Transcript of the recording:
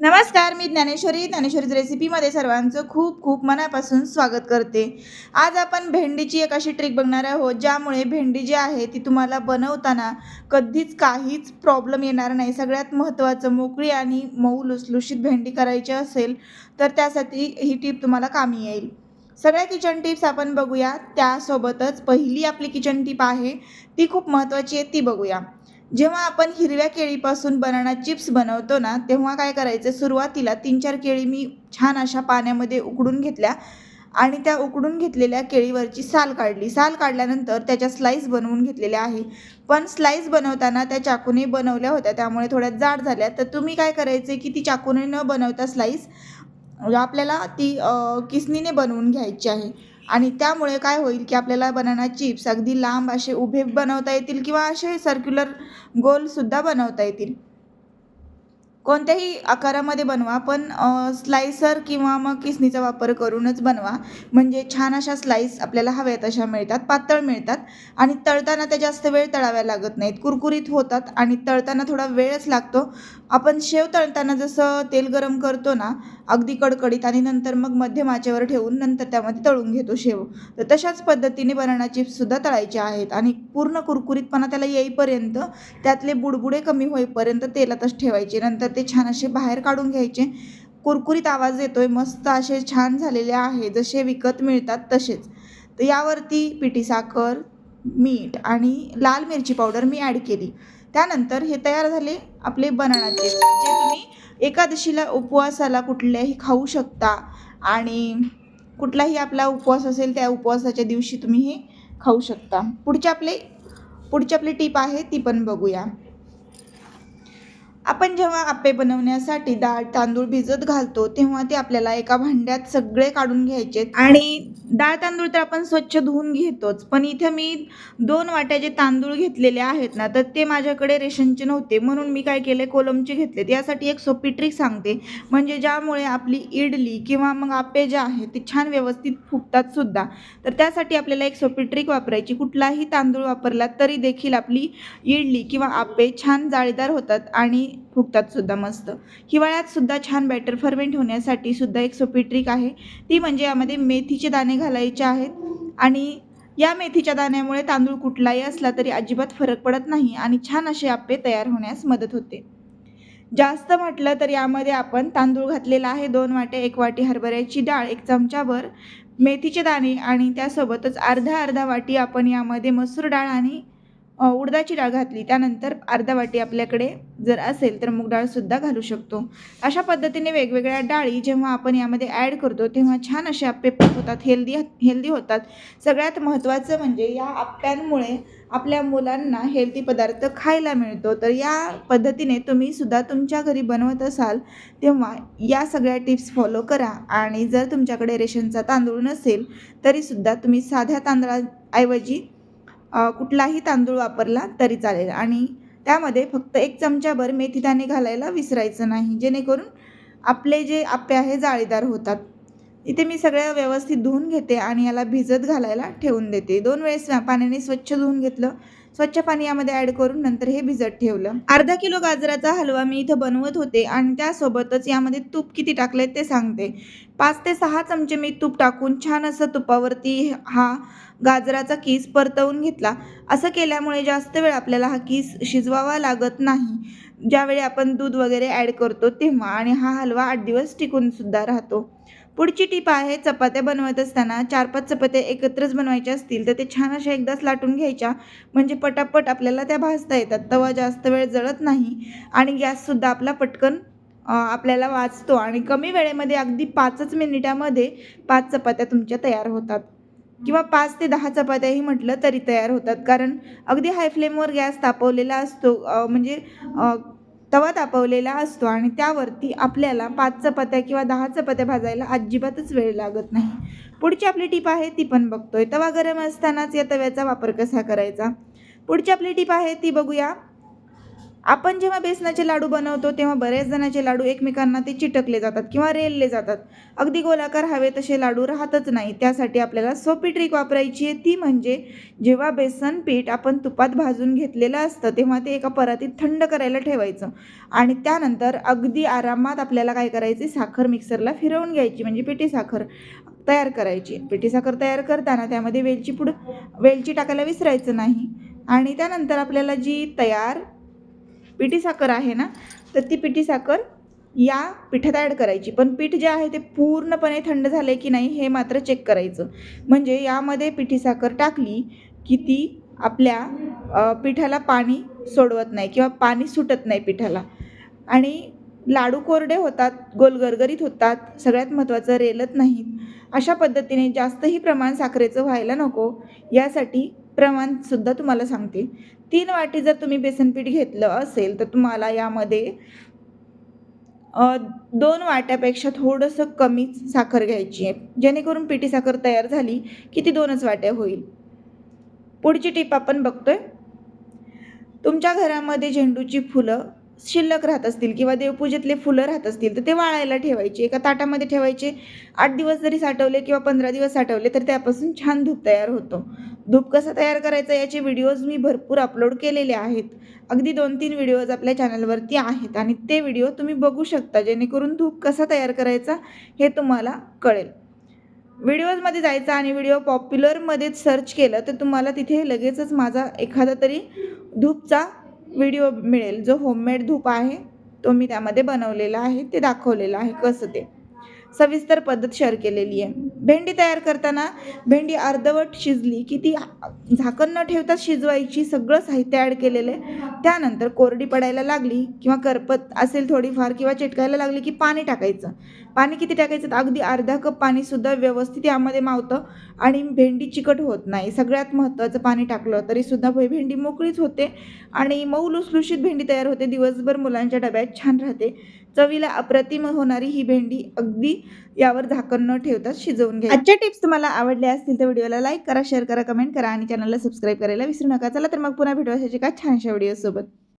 नमस्कार, मी ज्ञानेश्वरीच रेसिपीमध्ये सर्वांचं खूप खूप मनापासून स्वागत करते। आज आपण भेंडीची एक अशी ट्रिक बघणार आहोत ज्यामुळे भेंडी जी आहे ती तुम्हाला बनवताना कधीच काहीच प्रॉब्लेम येणार नाही। सगळ्यात महत्त्वाचं मोकळी आणि मऊ लुसलुशीत भेंडी करायची असेल तर त्यासाठी ही टिप तुम्हाला कामी येईल। सगळ्या किचन टिप्स आपण बघूया, त्यासोबतच पहिली आपली किचन टिप आहे ती खूप महत्त्वाची आहे, ती बघूया। जेव्हा आपण हिरव्या केळीपासून बनाना चिप्स बनवतो ना, तेव्हा काय करायचं, सुरुवातीला 3-4 केळी मी छान अशा पाण्यामध्ये उकडून घेतल्या आणि त्या उकडून घेतलेल्या केळीवरची साल काढली। साल काढल्यानंतर त्याच्या स्लाईस बनवून घेतलेल्या आहे। पण स्लाईस बनवताना त्या चाकूने बनवल्या होत्या, त्यामुळे थोड्या जाड झाल्या। तर तुम्ही काय करायचे की ती चाकूने न बनवता स्लाईस आपल्याला ती किसनीने बनवून घ्यायची आहे। आणि त्यामुळे काय होईल की आपल्याला बनाना चिप्स अगदी लांब असे उभे बनवता येतील किंवा असे सर्क्युलर गोलसुद्धा बनवता येतील। कोणत्याही आकारामध्ये बनवा, पण स्लायसर किंवा मग किसनीचा वापर करूनच बनवा, म्हणजे छान अशा स्लाईस आपल्याला हव्या तशा मिळतात, पातळ मिळतात आणि तळताना त्या जास्त वेळ तळाव्या लागत नाहीत, कुरकुरीत होतात आणि तळताना थोडा वेळच लागतो। आपण शेव तळताना जसं तेल गरम करतो ना, अगदी कडकडीत, आणि नंतर मग मध्यम आचेवर ठेवून नंतर त्यामध्ये तळून घेतो शेव, तर तशाच पद्धतीने बनाना चिप्ससुद्धा तळायचे आहेत आणि पूर्ण कुरकुरीतपणा त्याला येईपर्यंत, त्यातले बुडबुडे कमी होईपर्यंत तेलातच ठेवायचे। नंतर ते छान असे बाहेर काढून घ्यायचे। कुरकुरीत आवाज येतोय, मस्त असे छान झालेले आहे, जसे विकत मिळतात तसेच। तर यावरती पिठी साखर, मीठ आणि लाल मिरची पावडर मी ॲड केली। त्यानंतर हे तयार झाले आपले बनाना चिप्स, जे तुम्ही एकादशीला, उपवासाला कुठल्याही खाऊ शकता आणि कुठलाही आपला उपवास असेल त्या उपवासाच्या दिवशी तुम्ही हे खाऊ शकता। पुढची आपली टिप आहे ती पण बघूया। आपण जेव्हा आप्पे बनवण्यासाठी डाळ तांदूळ भिजत घालतो तेव्हा ते आपल्याला एका भांड्यात सगळे काढून घ्यायचे आणि डाळ तांदूळ तर आपण स्वच्छ धुवून घेतोच, पण इथे मी 2 वाट्या जे तांदूळ घेतलेले आहेत ना, तर ते माझ्याकडे रेशनचे नव्हते, म्हणून मी काय केले, कोलमचे घेतलेत। यासाठी एक सोपी ट्रिक सांगते, म्हणजे ज्यामुळे आपली इडली किंवा मग आप्पे जे आहेत ते छान व्यवस्थित फुगतात सुद्धा। तर त्यासाठी आपल्याला एक सोपी ट्रिक वापरायची, कुठलाही तांदूळ वापरला तरी देखील आपली इडली किंवा आप्पे छान जाळीदार होतात आणि फुगतात सुद्धा मस्त। हिवाळ्यात सुद्धा छान बॅटर फर्मेंट होण्यासाठी सुद्धा एक सोपी ट्रिक आहे, ती म्हणजे यामध्ये मेथीचे दाणे घालायचे आहेत आणि या मेथीच्या दाण्यामुळे तांदूळ कुठलाही असला तरी अजिबात फरक पडत नाही आणि छान असे आप्पे तयार होण्यास मदत होते। जास्त म्हटलं तर यामध्ये आपण तांदूळ घातलेला आहे 2 वाट्या, 1 वाटी हरभऱ्याची डाळ, 1 चमचाभर मेथीचे दाणे आणि त्यासोबतच अर्धा वाटी आपण यामध्ये मसूर डाळ आणि उडदाची डाळ घातली। त्यानंतर अर्धा वाटी आपल्याकडे जर असेल तर मूग डाळसुद्धा घालू शकतो। अशा पद्धतीने वेगवेगळ्या डाळी जेव्हा आपण यामध्ये ॲड करतो तेव्हा छान असे आप्पे होतात, हेल्दी होतात। सगळ्यात महत्त्वाचं म्हणजे या आप्प्यांमुळे आपल्या मुलांना हेल्दी पदार्थ खायला मिळतो। तर या पद्धतीने तुम्ही सुद्धा तुमच्या घरी बनवत असाल तेव्हा या सगळ्या टिप्स फॉलो करा आणि जर तुमच्याकडे रेशनचा तांदूळ नसेल तरीसुद्धा तुम्ही साध्या तांदळाऐवजी कुठलाही तांदूळ वापरला तरी चालेल आणि त्यामध्ये फक्त 1 चमचाभर मेथीदाणे घालायला विसरायचं नाही, जेणेकरून आपले जे आप्पे आहे जाळीदार होतात। इथे मी सगळं व्यवस्थित धुवून घेते आणि याला भिजत घालायला ठेवून देते। 2 वेळेस पाण्याने स्वच्छ धुवून घेतलं, स्वच्छ पाणी यामध्ये ॲड करून नंतर हे भिजत ठेवलं। अर्धा किलो गाजराचा हलवा मी इथं बनवत होते आणि त्यासोबतच यामध्ये तूप किती टाकले ते सांगते। 5 ते 6 चमचे मी तूप टाकून छान असं तुपावरती हा गाजराचा किस परतवून घेतला। असं केल्यामुळे जास्त वेळ आपल्याला हा किस शिजवावा लागत नाही, ज्यावेळी आपण दूध वगैरे ॲड करतो तेव्हा, आणि हा हलवा 8 दिवस टिकून सुद्धा राहतो। पुढची टिप आहे, चपात्या बनवत असताना 4-5 चपात्या एकत्रच बनवायच्या असतील तर ते छान अशा एकदाच लाटून घ्यायच्या, म्हणजे पटापट आपल्याला त्या भाजता येतात, तवा जास्त वेळ जळत नाही आणि गॅससुद्धा आपला पटकन आपल्याला वाचतो आणि कमी वेळेमध्ये अगदी 5च मिनिटामध्ये 5 चपात्या तुमच्या तयार होतात किंवा 5 ते 10 चपात्याही म्हटलं तरी तयार होतात, कारण अगदी हाय फ्लेमवर गॅस तापवलेला असतो, म्हणजे तवा तापवलेला असतो आणि त्यावरती आपल्याला 5 चपात्या किंवा 10 चपात्या भाजायला अजिबातच वेळ लागत नाही। पुढची आपली टिप आहे ती पण बघतोय, तवा गरम असतानाच या तव्याचा वापर कसा करायचा। पुढची आपली टिप आहे ती बघूया। आपण जेव्हा बेसनाचे लाडू बनवतो तेव्हा बऱ्याच जणांचे लाडू एकमेकांना ते चिटकले जातात किंवा रेलले जातात. अगदी गोलाकार हवे तसे लाडू राहतच नाही. त्यासाठी आपल्याला सोपी ट्रिक वापरायची आहे, ती म्हणजे जेव्हा बेसन पीठ आपण तुपात भाजून घेतलेलं असतं तेव्हा ते एका परातीत थंड करायला ठेवायचं आणि त्यानंतर अगदी आरामात आपल्याला काय करायचे, साखर मिक्सरला फिरवून घ्यायची म्हणजे पिठी साखर तयार करायची. पिठी साखर तयार करताना त्यामध्ये वेलची टाकायला विसरायचं नाही आणि त्यानंतर आपल्याला जी तयार पिठी साखर आहे ना, तर ती पिठी साखर या पिठात ॲड करायची. पण पीठ जे आहे ते पूर्णपणे थंड झाले की नाही हे मात्र चेक करायचं. म्हणजे यामध्ये पिठी साखर टाकली की ती आपल्या पिठाला पाणी सोडवत नाही किंवा पाणी सुटत नाही पिठाला आणि लाडू कोरडे होतात, गोल गरगरीत होतात, सगळ्यात महत्त्वाचं रेलत नाहीत. अशा पद्धतीने जास्तही प्रमाण साखरेचं व्हायला नको, यासाठी प्रमाणसुद्धा तुम्हाला सांगते. 3 वाटी जर तुम्ही बेसन पीठ घेतलं असेल तर तुम्हाला यामध्ये 2 वाट्यापेक्षा थोडंसं कमीच साखर घ्यायची आहे, जेणेकरून पिठी साखर तयार झाली की ती 2च वाट्या होईल. पुढची टिप आपण बघतोय. तुमच्या घरामध्ये झेंडूची फुलं शिल्लक राहत असतील किंवा देवपूजेतले फुलं राहत असतील तर ते वाळायला ठेवायचे, एका ताटामध्ये ठेवायचे. 8 दिवस जरी साठवले किंवा 15 दिवस साठवले तर त्यापासून छान धूप तयार होतो. धूप कसा तयार करायचा याचे व्हिडिओज मी भरपूर अपलोड केलेले आहेत. अगदी 2-3 व्हिडिओज आपल्या चॅनलवरती आहेत आणि ते व्हिडिओ तुम्ही बघू शकता, जेणेकरून धूप कसा तयार करायचा हे तुम्हाला कळेल. व्हिडिओजमध्ये जायचं आणि व्हिडिओ पॉप्युलरमध्ये सर्च केलं तर तुम्हाला तिथे लगेचच माझा एखादा तरी धूपचा व्हिडिओ मिळेल. जो होममेड धूप आहे तो मी त्यामध्ये बनवलेला आहे, ते दाखवलेलं आहे कसं ते सविस्तर पद्धत शेअर केलेली आहे. भेंडी तयार करताना भेंडी अर्धवट शिजली की ती झाकण न ठेवता शिजवायची. सगळं साहित्य ॲड केलेलं आहे. त्यानंतर कोरडी पडायला लागली किंवा करपत असेल थोडीफार किंवा चिटकायला लागली की पाणी टाकायचं. पाणी किती टाकायचं, तर अगदी अर्धा कप पाणीसुद्धा व्यवस्थित यामध्ये मावतं आणि भेंडी चिकट होत नाही. सगळ्यात महत्त्वाचं, पाणी टाकलं तरीसुद्धा भेंडी मोकळीच होते आणि मऊ लुसलुशीत भेंडी तयार होते. दिवसभर मुलांच्या डब्यात छान राहते. चवीला अप्रतिम होणारी ही भेंडी अगदी यावर झाकण न ठेवता शिजवून घ्या. आजच्या टिप्स तुम्हाला आवडल्या असतील तर व्हिडिओला लाईक करा, शेअर करा, कमेंट करा आणि चॅनलला सबस्क्राईब करायला विसरू नका. चला तर मग पुन्हा भेटू अशाच एका छानशा व्हिडिओसोबत.